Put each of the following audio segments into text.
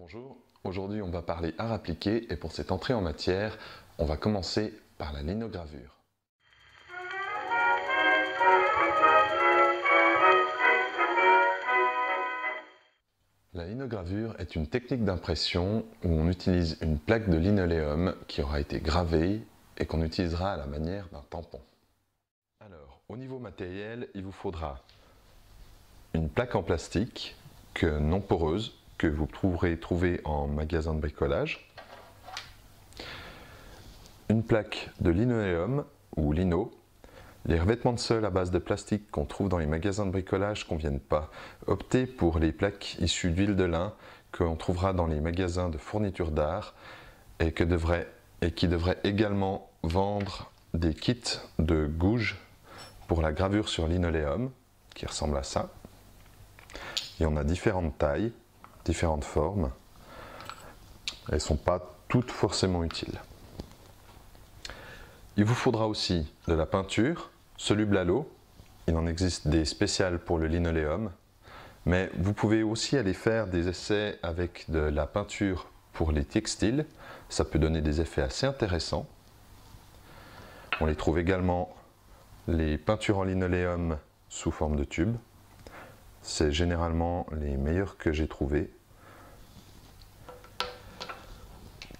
Bonjour, aujourd'hui on va parler art appliqué et pour cette entrée en matière, on va commencer par la linogravure. La linogravure est une technique d'impression où on utilise une plaque de linoléum qui aura été gravée et qu'on utilisera à la manière d'un tampon. Alors, au niveau matériel, il vous faudra une plaque en plastique non poreuse que vous pourrez trouver en magasin de bricolage, une plaque de linoléum ou lino. Les revêtements de sol à base de plastique qu'on trouve dans les magasins de bricolage ne conviennent pas. Optez pour les plaques issues d'huile de lin qu'on trouvera dans les magasins de fournitures d'art et qui devraient également vendre des kits de gouges pour la gravure sur linoléum qui ressemble à ça. Il y en a différentes tailles, différentes formes. Elles ne sont pas toutes forcément utiles. Il vous faudra aussi de la peinture soluble à l'eau. Il en existe des spéciales pour le linoléum, mais vous pouvez aussi aller faire des essais avec de la peinture pour les textiles. Ça peut donner des effets assez intéressants. On les trouve également, les peintures en linoléum sous forme de tube. C'est généralement les meilleurs que j'ai trouvés.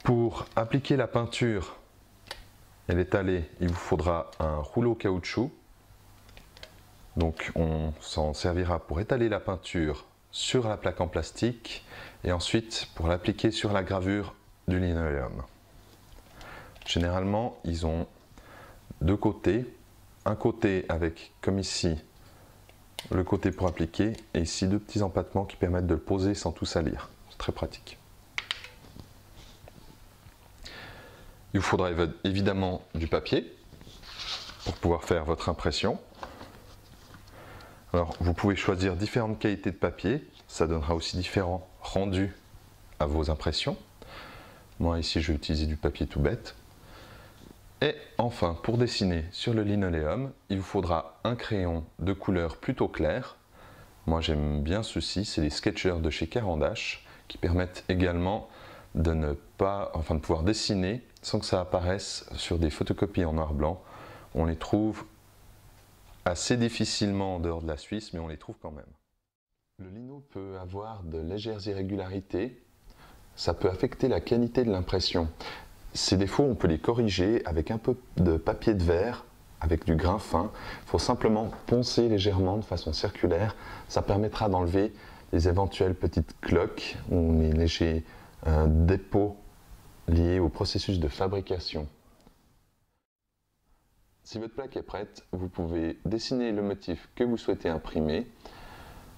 Pour appliquer la peinture et l'étaler, il vous faudra un rouleau caoutchouc. Donc on s'en servira pour étaler la peinture sur la plaque en plastique et ensuite pour l'appliquer sur la gravure du linoléum. Généralement, ils ont deux côtés. Un côté avec, comme ici, le côté pour appliquer et ici deux petits empattements qui permettent de le poser sans tout salir. C'est très pratique. Il vous faudra évidemment du papier pour pouvoir faire votre impression. Alors, vous pouvez choisir différentes qualités de papier, ça donnera aussi différents rendus à vos impressions. Moi ici je vais utiliser du papier tout bête. Et enfin, pour dessiner sur le linoléum, il vous faudra un crayon de couleur plutôt claire. Moi j'aime bien ceux-ci, c'est les Sketchers de chez Caran d'Ache, qui permettent également de pouvoir dessiner sans que ça apparaisse sur des photocopies en noir-blanc. On les trouve assez difficilement en dehors de la Suisse, mais on les trouve quand même. Le lino peut avoir de légères irrégularités, ça peut affecter la qualité de l'impression. Ces défauts, on peut les corriger avec un peu de papier de verre, avec du grain fin. Il faut simplement poncer légèrement de façon circulaire, ça permettra d'enlever les éventuelles petites cloques ou les légers dépôts liés au processus de fabrication. Si votre plaque est prête, vous pouvez dessiner le motif que vous souhaitez imprimer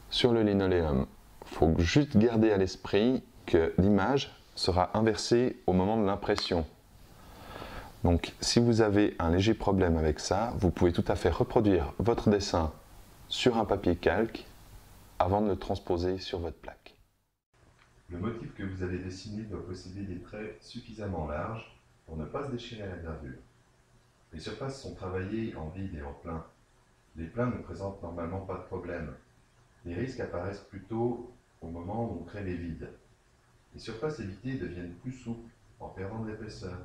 sur le linoléum. Il faut juste garder à l'esprit que l'image sera inversée au moment de l'impression. Donc si vous avez un léger problème avec ça, vous pouvez tout à fait reproduire votre dessin sur un papier calque avant de le transposer sur votre plaque. Le motif que vous allez dessiner doit posséder des traits suffisamment larges pour ne pas se déchirer à la gravure. Les surfaces sont travaillées en vide et en plein. Les pleins ne présentent normalement pas de problème. Les risques apparaissent plutôt au moment où on crée les vides. Les surfaces évitées deviennent plus souples en perdant de l'épaisseur.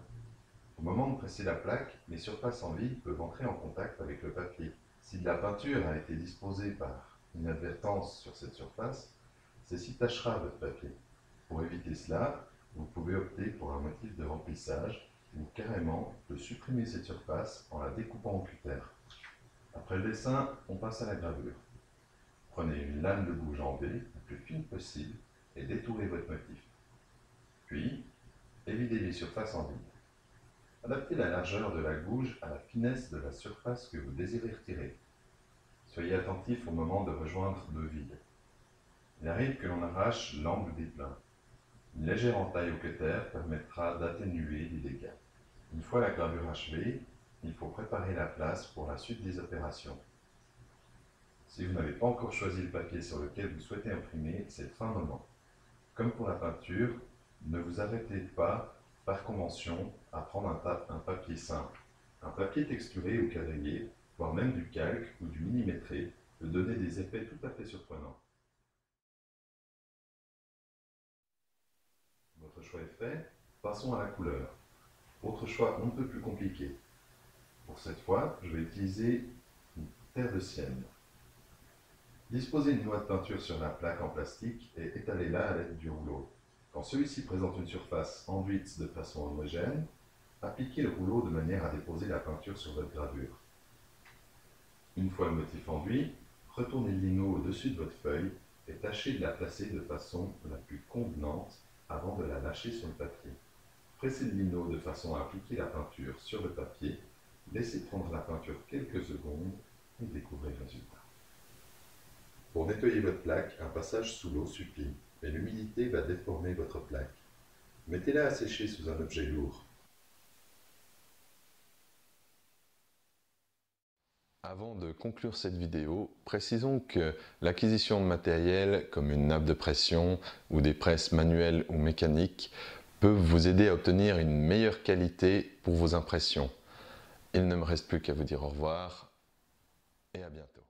Au moment de presser la plaque, les surfaces en vide peuvent entrer en contact avec le papier. Si de la peinture a été disposée par inadvertance sur cette surface, celle-ci tachera votre papier. Pour éviter cela, vous pouvez opter pour un motif de remplissage ou carrément de supprimer cette surface en la découpant au cutter. Après le dessin, on passe à la gravure. Prenez une lame de gouge en V, la plus fine possible, et détourez votre motif. Puis, évidez les surfaces en vide. Adaptez la largeur de la gouge à la finesse de la surface que vous désirez retirer. Soyez attentif au moment de rejoindre deux vides. Il arrive que l'on arrache l'angle des pleins. Une légère entaille au cutter permettra d'atténuer les dégâts. Une fois la gravure achevée, il faut préparer la place pour la suite des opérations. Si vous n'avez pas encore choisi le papier sur lequel vous souhaitez imprimer, c'est le fin moment. Comme pour la peinture, ne vous arrêtez pas, par convention, à prendre un papier simple. Un papier texturé ou quadrillé, voire même du calque ou du millimétré, peut donner des effets tout à fait surprenants. choix est fait, passons à la couleur. Autre choix on ne peut plus compliqué. Pour cette fois, je vais utiliser une terre de Sienne. Disposez une noix de peinture sur la plaque en plastique et étalez-la à l'aide du rouleau. Quand celui-ci présente une surface enduite de façon homogène, appliquez le rouleau de manière à déposer la peinture sur votre gravure. Une fois le motif enduit, retournez le lino au-dessus de votre feuille et tâchez de la placer de façon la plus convenante avant de la lâcher sur le papier. Pressez le lino de façon à appliquer la peinture sur le papier, laissez prendre la peinture quelques secondes et découvrez le résultat. Pour nettoyer votre plaque, un passage sous l'eau suffit, mais l'humidité va déformer votre plaque. Mettez-la à sécher sous un objet lourd. Avant de conclure cette vidéo, précisons que l'acquisition de matériel comme une nappe de pression ou des presses manuelles ou mécaniques peuvent vous aider à obtenir une meilleure qualité pour vos impressions. Il ne me reste plus qu'à vous dire au revoir et à bientôt.